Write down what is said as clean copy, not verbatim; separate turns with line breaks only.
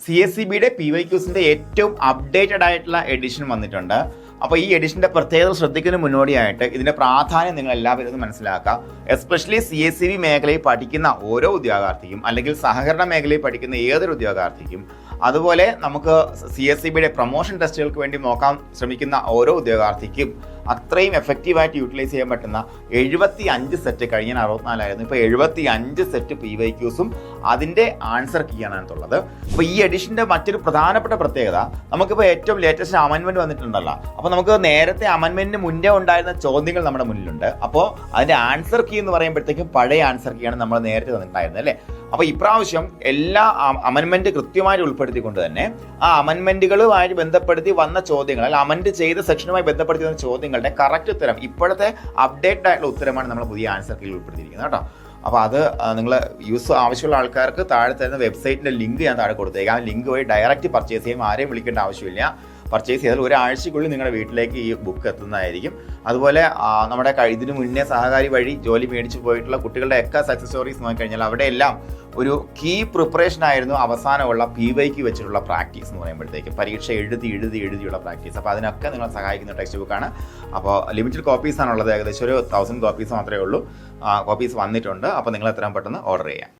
CSEBയുടെ PYQസിൻ്റെ ഏറ്റവും അപ്ഡേറ്റഡ് ആയിട്ടുള്ള എഡിഷൻ വന്നിട്ടുണ്ട്. അപ്പോൾ ഈ എഡിഷൻ്റെ പ്രത്യേകത ശ്രദ്ധിക്കുന്നതിന് മുന്നോടിയായിട്ട് ഇതിൻ്റെ പ്രാധാന്യം നിങ്ങൾ എല്ലാവരും ഒന്ന് മനസ്സിലാക്കുക. എസ്പെഷ്യലി CSEB മേഖലയിൽ പഠിക്കുന്ന ഓരോ ഉദ്യോഗാർത്ഥിക്കും അല്ലെങ്കിൽ സഹകരണ മേഖലയിൽ പഠിക്കുന്ന ഏതൊരു ഉദ്യോഗാർത്ഥിക്കും, അതുപോലെ നമുക്ക് CSEBയുടെ പ്രൊമോഷൻ ടെസ്റ്റുകൾക്ക് വേണ്ടി നോക്കാൻ ശ്രമിക്കുന്ന ഓരോ ഉദ്യോഗാർത്ഥിക്കും അത്രയും എഫക്റ്റീവായിട്ട് യൂട്ടിലൈസ് ചെയ്യാൻ പറ്റുന്ന 75 സെറ്റ്, കഴിഞ്ഞ 64 ഇപ്പോൾ 75 സെറ്റ് PYQസും അതിൻ്റെ ആൻസർ കീയാണ് ഉള്ളത്. അപ്പോൾ ഈ എഡിഷൻ്റെ മറ്റൊരു പ്രധാനപ്പെട്ട പ്രത്യേകത, നമുക്കിപ്പോൾ ഏറ്റവും ലേറ്റസ്റ്റ് അമെൻമെൻറ്റ് വന്നിട്ടുണ്ടല്ലോ. അപ്പോൾ നമുക്ക് നേരത്തെ അമെൻമെൻറ്റിന് മുന്നേ ഉണ്ടായിരുന്ന ചോദ്യങ്ങൾ നമ്മുടെ മുന്നിലുണ്ട്. അപ്പോൾ അതിൻ്റെ ആൻസർ കീ എന്ന് പറയുമ്പോഴത്തേക്കും പഴയ ആൻസർ കീയാണ് നമ്മൾ നേരത്തെ തന്നിട്ടുണ്ടായിരുന്നത് അല്ലേ. അപ്പോൾ ഇപ്രാവശ്യം എല്ലാ അമെൻമെൻറ്റ് കൃത്യമായിട്ട് ഉൾപ്പെടുത്തിക്കൊണ്ട് തന്നെ ആ അമെൻമെൻറ്റുകളുമായി ബന്ധപ്പെടുത്തി വന്ന ചോദ്യങ്ങൾ, അല്ലെങ്കിൽ അമെൻഡ് ചെയ്ത സെക്ഷനുമായി ബന്ധപ്പെടുത്തി വന്ന ചോദ്യങ്ങളുടെ കറക്റ്റ് ഉത്തരം, ഇപ്പോഴത്തെ അപ്ഡേറ്റഡ് ആയിട്ടുള്ള ഉത്തരമാണ് നമ്മൾ പുതിയ ആൻസർ കീഴിൽ ഉൾപ്പെടുത്തിയിരിക്കുന്നത് കേട്ടോ. അപ്പോൾ അത് നിങ്ങൾ ആവശ്യമുള്ള ആൾക്കാർക്ക് താഴെ തരുന്ന വെബ്സൈറ്റിൻ്റെ ലിങ്ക് ഞാൻ താഴെ കൊടുത്തേക്കാം. ആ ലിങ്ക് വഴി ഡയറക്റ്റ് പർച്ചേസ് ചെയ്യും, ആരെയും വിളിക്കേണ്ട ആവശ്യമില്ല. പർച്ചേസ് ചെയ്താൽ ഒരാഴ്ചക്കുള്ളിൽ നിങ്ങളുടെ വീട്ടിലേക്ക് ഈ ബുക്ക് എത്തുന്നതായിരിക്കും. അതുപോലെ നമ്മുടെ ഇതിനു മുന്നേ സഹകാരി വഴി ജോലി മേടിച്ച് പോയിട്ടുള്ള കുട്ടികളുടെ ഒക്കെ സക്സസ് സ്റ്റോറീസ് നോക്കിക്കഴിഞ്ഞാൽ അവിടെയെല്ലാം ഒരു കീ പ്രിപ്പറേഷൻ ആയിരുന്നു അവസാനമുള്ള PYQ വെച്ചിട്ടുള്ള പ്രാക്ടീസ് എന്ന് പറയുമ്പോഴത്തേക്ക്, പരീക്ഷ എഴുതിയുള്ള പ്രാക്ടീസ്. അപ്പോൾ അതിനൊക്കെ നിങ്ങളെ സഹായിക്കുന്ന ടെക്സ്റ്റ് ബുക്കാണ്. അപ്പോൾ ലിമിറ്റഡ് കോപ്പീസാണുള്ളത്, ഏകദേശം ഒരു 1000 കോപ്പീസ് മാത്രമേ ഉള്ളൂ. കോപ്പീസ് വന്നിട്ടുണ്ട്. അപ്പോൾ നിങ്ങൾ എത്രയും പെട്ടെന്ന് ഓർഡർ ചെയ്യാം.